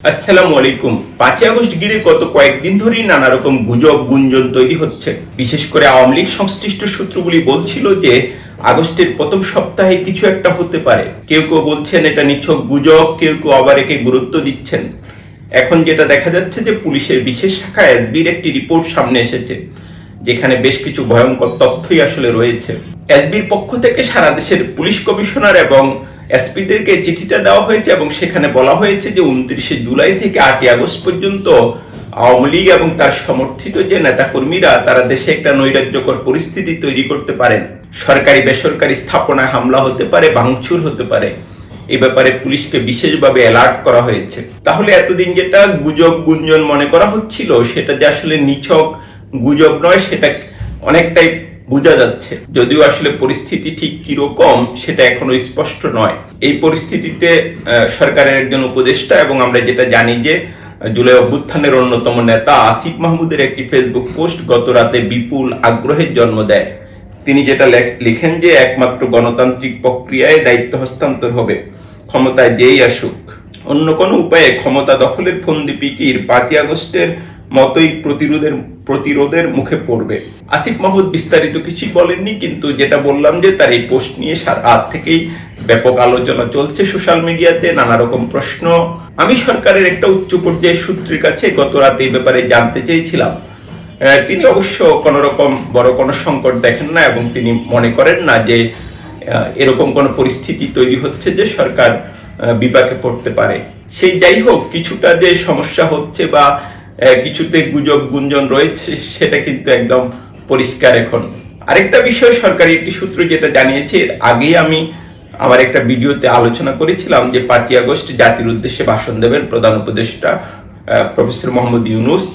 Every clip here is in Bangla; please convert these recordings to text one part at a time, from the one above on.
আসসালামু আলাইকুম। 5ই আগস্ট ঘিরে গত কয়েকদিন ধরেই নানা রকম গুজব গুঞ্জন তৈরি হচ্ছে। বিশেষ করে আওয়ামী লীগ সংশ্লিষ্ট সূত্রগুলি বলছিল যে আগস্টের প্রথম সপ্তাহে কিছু একটা হতে পারে। কেউ কেউ বলছেন এটা নিছক গুজব, কেউ কেউ আবার একে গুরুত্ব দিচ্ছেন। এখন যেটা দেখা যাচ্ছে যে পুলিশের বিশেষ শাখা এসবির একটি রিপোর্ট সামনে এসেছে, যেখানে বেশ কিছু ভয়ঙ্কর তথ্যই আসলে রয়েছে। এসবির পক্ষ থেকে সারা দেশের পুলিশ কমিশনার এবং এসপিদেরকে চিঠিটা দেওয়া হয়েছে এবং সেখানে বলা হয়েছে যে 29শে জুলাই থেকে 8ই আগস্ট পর্যন্ত আওয়ামী লীগ এবং তার সমর্থিত যে নেতাকর্মীরা তারা দেশে একটা নৈরাজ্যকর পরিস্থিতি তৈরি করতে পারেন। সরকারি বেসরকারি স্থাপনায় হামলা হতে পারে, ভাঙচুর হতে পারে। এই ব্যাপারে পুলিশকে বিশেষভাবে অ্যালার্ট করা হয়েছে। তাহলে এতদিন যেটা গুজব গুঞ্জন মনে করা হচ্ছিল সেটা যে আসলে নিছক গুজব নয়, সেটা অনেকটাই বোঝা যাচ্ছে। যদিও আসলে পরিস্থিতি ঠিক কিরকম সেটা এখনো স্পষ্ট নয়। এই পরিস্থিতিতে সরকারের একজন উপদেষ্টা এবং আমরা যেটা জানি যে জুলাই অভ্যুত্থানের অন্যতম নেতা আসিফ মাহমুদের একটি ফেসবুক পোস্ট গত রাতে বিপুল আগ্রহের জন্ম দেয়। তিনি যেটা লিখেন যে একমাত্র গণতান্ত্রিক প্রক্রিয়ায় দায়িত্ব হস্তান্তর হবে, ক্ষমতায় যেই আসুক। অন্য কোনো উপায়ে ক্ষমতা দখলের ফন্দিপিটির 5ই আগস্টের মতোই প্রতিরোধের মুখে পড়বে। আসিফ মাহমুদ বিস্তারিত কিছুই বলেননি, কিন্তু যেটা বললাম যে তার এই পোস্ট নিয়ে রাত থেকেই ব্যাপক আলোচনা চলছে সোশ্যাল মিডিয়াতে, নানা রকম প্রশ্ন। আমি সরকারের একটা উচ্চ পর্যায়ের সূত্রের কাছে গত রাতে এই ব্যাপারে জানতে চেয়েছিলাম। তিনি অবশ্য কোনো রকম বড় কোনো সংকট দেখেন না এবং তিনি মনে করেন না যে এরকম কোনো পরিস্থিতি তৈরি হচ্ছে যে সরকার বিপাকে পড়তে পারে। সেই যাই হোক, কিছুটা যে সমস্যা হচ্ছে বা কিছুতে গুজব গুঞ্জন রয়েছে সেটা কিন্তু একদম পরিষ্কার এখন। আরেকটা বিষয়, সরকারি একটি সূত্র যেটা জানিয়েছে, আগেই আমি আমার একটা ভিডিওতে আলোচনা করেছিলাম যে 5ই আগস্ট জাতির উদ্দেশ্যে ভাষণ দেবেন প্রধান উপদেষ্টা প্রফেসর মোহাম্মদ ইউনূস।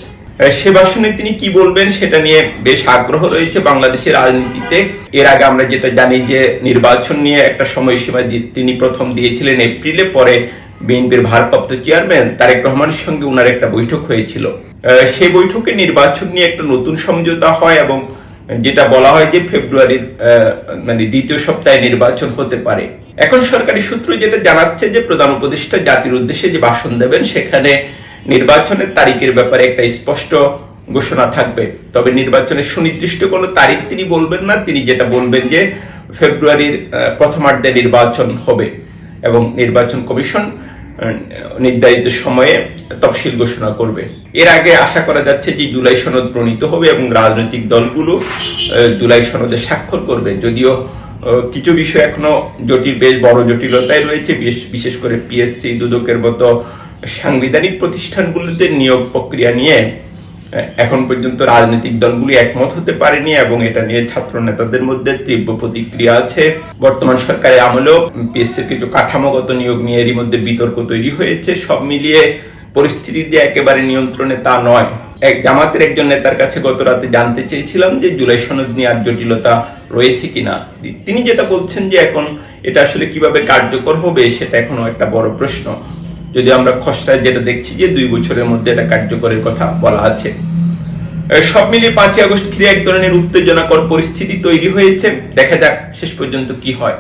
সে ভাষণে তিনি কি বলবেন সেটা নিয়ে বেশ আগ্রহ রয়েছে বাংলাদেশের রাজনীতিতে। এর আগে আমরা যেটা জানি যে নির্বাচন নিয়ে একটা সময়সীমা তিনি প্রথম দিয়েছিলেন এপ্রিলে, পরে বিএনপির ভারপ্রাপ্ত চেয়ারম্যান তারেক রহমানের সঙ্গে ওনার একটা বৈঠক হয়েছিল। সেই বৈঠকে নির্বাচন নিয়ে একটা নতুন সমঝোতা হয় এবং যেটা বলা হয় যে ফেব্রুয়ারির দ্বিতীয় সপ্তাহে নির্বাচন হতে পারে। এখন সরকারি সূত্র যেটা জানাচ্ছে যে প্রধান উপদেষ্টা জাতির উদ্দেশ্যে যে ভাষণ দেবেন সেখানে নির্বাচনের তারিখের ব্যাপারে একটা স্পষ্ট ঘোষণা থাকবে, তবে নির্বাচনের সুনির্দিষ্ট কোনো তারিখ তিনি বলবেন না। তিনি যেটা বলবেন যে ফেব্রুয়ারির প্রথমার্ধে নির্বাচন হবে এবং নির্বাচন কমিশন নির্ধারিত সময়ে তফসিল ঘোষণা করবে। এর আগে আশা করা যাচ্ছে যে জুলাই সনদ প্রণীত হবে এবং রাজনৈতিক দলগুলো জুলাই সনদে স্বাক্ষর করবে। যদিও কিছু বিষয় এখনো বেশ বড় জটিলতায় রয়েছে, বিশেষ করে পিএসসি, দুদকের মতো সাংবিধানিক প্রতিষ্ঠানগুলোতে নিয়োগ প্রক্রিয়া নিয়ে এখন পর্যন্ত রাজনৈতিক দলগুলি একমত হতে পারেনি এবং এটা নিয়ে ছাত্র নেতাদের মধ্যে তীব্র প্রতিক্রিয়া আছে। বর্তমান সরকারের আমলেও পিএসসির কিছু কাঠামোগত নিয়োগ নিয়ে এরই মধ্যে বিতর্ক তৈরি হয়েছে। সব মিলিয়ে পরিস্থিতি যে একেবারে নিয়ন্ত্রণে তা নয়। জামাতের একজন নেতার কাছে গত রাতে জানতে চেয়েছিলাম যে জুলাই সনদ নিয়ে আর জটিলতা রয়েছে কিনা। তিনি যেটা বলছেন যে এখন এটা আসলে কিভাবে কার্যকর হবে সেটা এখনো একটা বড় প্রশ্ন, যদি আমরা খসড়ায় যেটা দেখছি যে 2 বছরের মধ্যে এটা কার্যকরের কথা বলা আছে। সব মিলিয়ে 5ই আগস্ট ঘিরে এক ধরনের উত্তেজনাকর পরিস্থিতি তৈরি হয়েছে। দেখা যাক শেষ পর্যন্ত কি হয়।